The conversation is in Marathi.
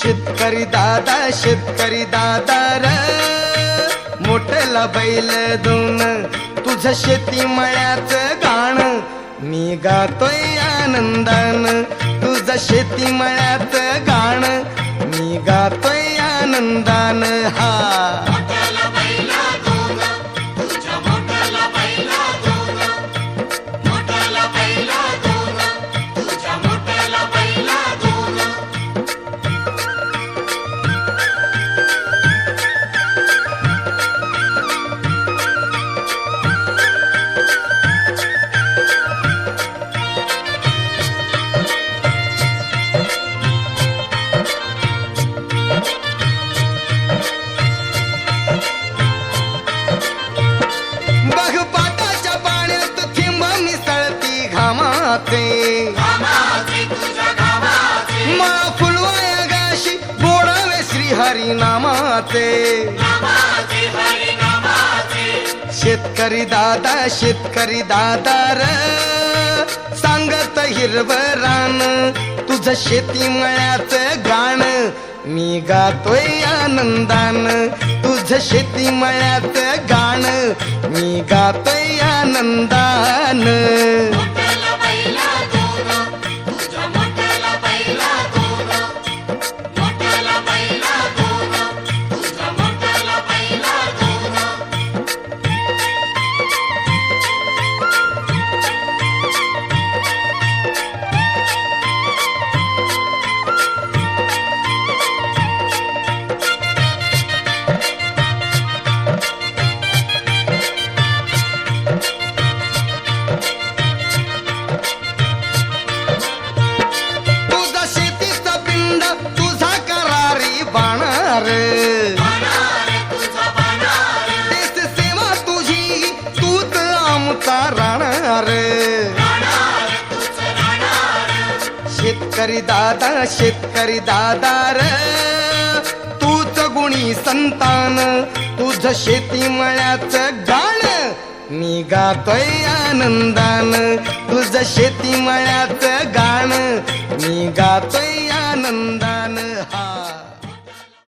शेतकरी दादा र मोठला बैल दोन तुझं शेती मळ्याचं गाण मी गातोय आनंदान तुझं शेती मळ्याचं गाण मी गातोय आनंदान हा मला फुलवाया गाशी गोडावे श्री हरी नामाचे शेतकरी दादा र सांगत हिरवं रान तुझं शेती मळ्याचं गाण मी गातोय आनंदान तुझं शेती मळ्याचं गाण मी गातोय आनंदान देश सेवा तुझी तूच आमचा राहणार शेतकरी दादा र तूच गुणी संतान तुझं शेती मळ्याचं गाण मी गातोय आनंदान तुझं शेती मळ्याचं गाण मी गातोय आनंदान